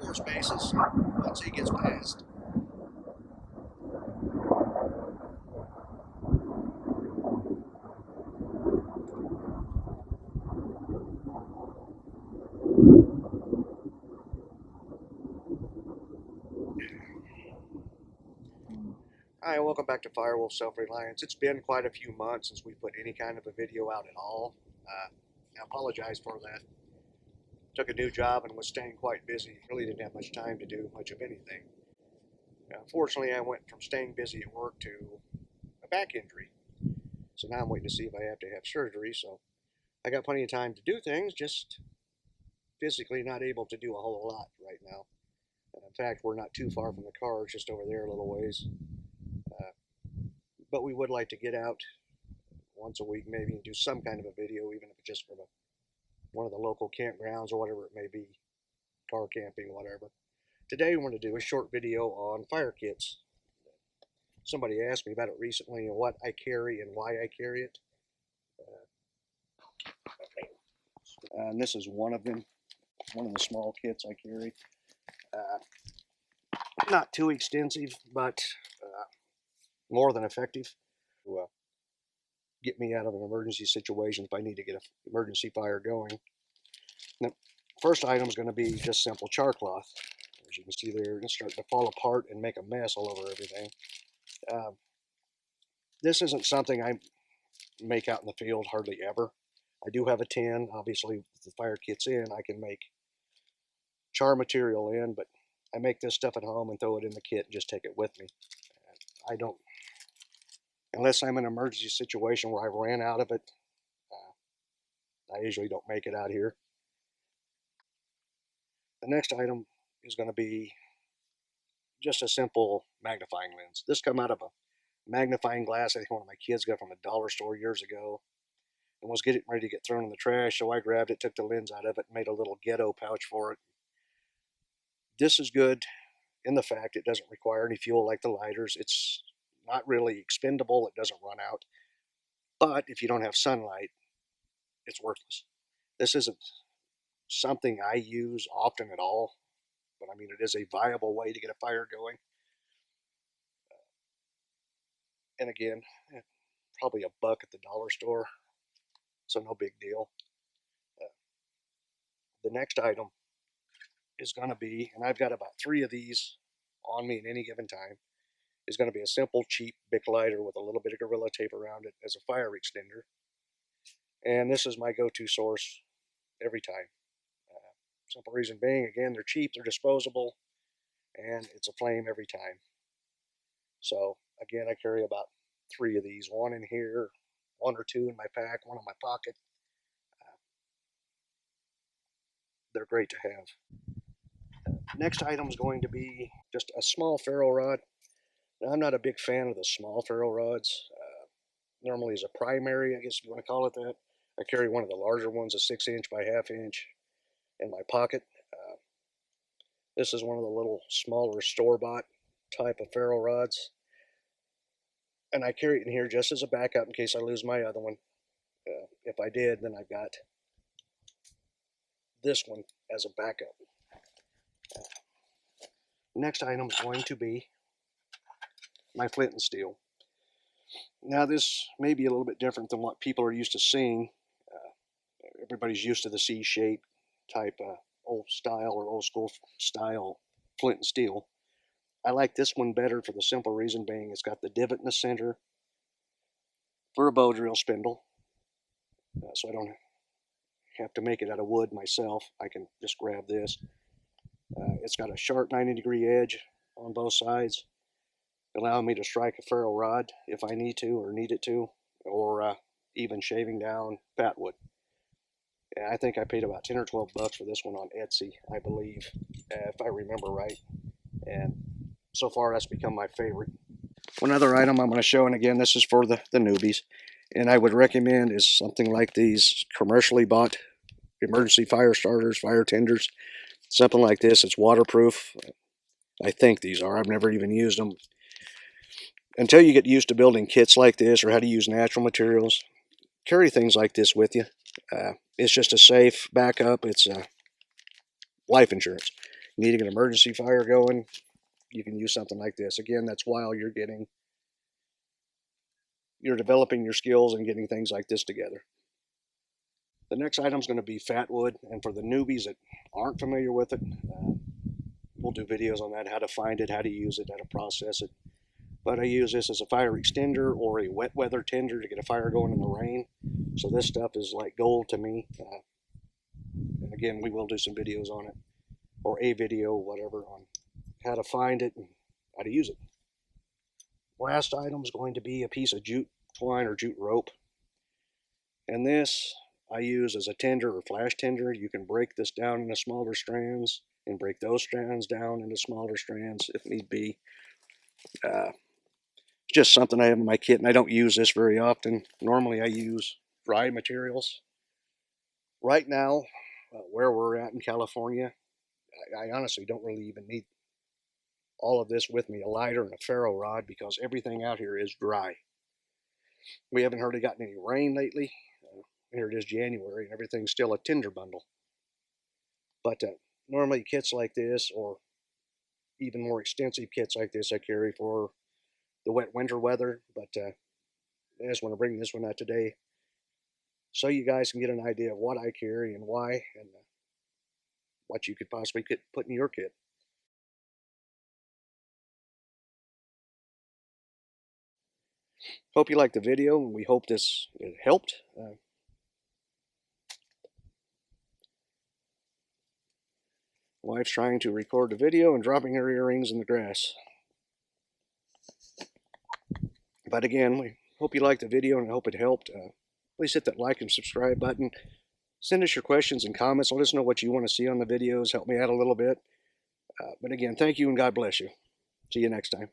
more spaces once he gets past. Hi, welcome back to FireWolf Self-Reliance. It's been quite a few months since we put any kind of a video out at all. I apologize for that. Took a new job and was staying quite busy. Really didn't have much time to do much of anything. Fortunately, I went from staying busy at work to a back injury. So now I'm waiting to see if I have to have surgery. So I got plenty of time to do things, just physically not able to do a whole lot right now. In fact, we're not too far from the car, it's just over there a little ways. But we would like to get out once a week maybe and do some kind of a video, even if it's just for one of the local campgrounds or whatever it may be, car camping, whatever. Today we want to do a short video on fire kits. Somebody asked me about it recently and what I carry and why I carry it. And this is one of them, one of the small kits I carry. Not too extensive, but more than effective to get me out of an emergency situation if I need to get an emergency fire going. The first item is going to be just simple char cloth. As you can see there, it's starting to fall apart and make a mess all over everything. This isn't something I make out in the field hardly ever. I do have a tin. Obviously, with the fire kit's in, I can make char material in, but I make this stuff at home and throw it in the kit and just take it with me. I don't, unless I'm in an emergency situation where I've ran out of it, I usually don't make it out here. The next item is going to be just a simple magnifying lens. This come out of a magnifying glass I think one of my kids got from a dollar store years ago and was getting ready to get thrown in the trash, so I grabbed it, took the lens out of it, and made a little ghetto pouch for it. This is good in the fact it doesn't require any fuel like the lighters. It's not really expendable. It doesn't run out. But if you don't have sunlight, it's worthless. This isn't something I use often at all, but I mean, it is a viable way to get a fire going. And again, probably $1 at the dollar store, so no big deal. The next item is going to be, and I've got about 3 of these on me at any given time, is going to be a simple, cheap Bic lighter with a little bit of Gorilla Tape around it as a fire extender. And this is my go-to source every time. Simple reason being, again, they're cheap, they're disposable, and it's a flame every time. So, again, I carry about 3 of these, one in here, 1 or 2 in my pack, one in my pocket. They're great to have. Next item is going to be just a small ferro rod. Now, I'm not a big fan of the small ferro rods. Normally as a primary, I guess if you want to call it that. I carry one of the larger ones, a 6" by 1/2" in my pocket. This is one of the little smaller store-bought type of ferro rods. And I carry it in here just as a backup in case I lose my other one. If I did, then I've got this one as a backup. Next item is going to be my flint and steel. Now this may be a little bit different than what people are used to seeing. Everybody's used to the C-shape type old style or old school style flint and steel. I like this one better for the simple reason being it's got the divot in the center for a bow drill spindle, so I don't have to make it out of wood myself. I can just grab this. It's got a sharp 90-degree edge on both sides, allowing me to strike a ferro rod if I need to or need it to, or even shaving down fat wood. I think I paid about 10 or 12 bucks for this one on Etsy, I believe, if I remember right. And so far, that's become my favorite. One other item I'm going to show, and again, this is for the newbies, and I would recommend is something like these commercially bought emergency fire starters, fire tenders, something like this. It's waterproof. I think these are. I've never even used them. Until you get used to building kits like this or how to use natural materials, carry things like this with you. It's just a safe backup. It's life insurance. needing an emergency fire going, you can use something like this. Again, that's while you're developing your skills and getting things like this together. The next item is going to be fat wood, and for the newbies that aren't familiar with it, we'll do videos on that, how to find it, how to use it, how to process it. But I use this as a fire extender or a wet weather tender to get a fire going in the rain. So this stuff is like gold to me. And again, we will do some videos on it, or a video, whatever, on how to find it and how to use it. Last item is going to be a piece of jute twine or jute rope. And this I use as a tender or flash tender. You can break this down into smaller strands and break those strands down into smaller strands if need be. It's just something I have in my kit, and I don't use this very often. Normally I use dry materials. Right now, where we're at in California, I honestly don't really even need all of this with me, a lighter and a ferro rod, because everything out here is dry. We haven't hardly gotten any rain lately. Here it is January, and everything's still a tinder bundle. But normally kits like this, or even more extensive kits like this, I carry for the wet winter weather. But I just want to bring this one out today so you guys can get an idea of what I carry and why, and what you could possibly put in your kit. Hope you liked the video, and we hope it helped. Wife's trying to record the video and dropping her earrings in the grass. But again, we hope you liked the video, and I hope it helped. Please hit that like and subscribe button. Send us your questions and comments. Let us know what you want to see on the videos. Help me out a little bit. But again, thank you, and God bless you. See you next time.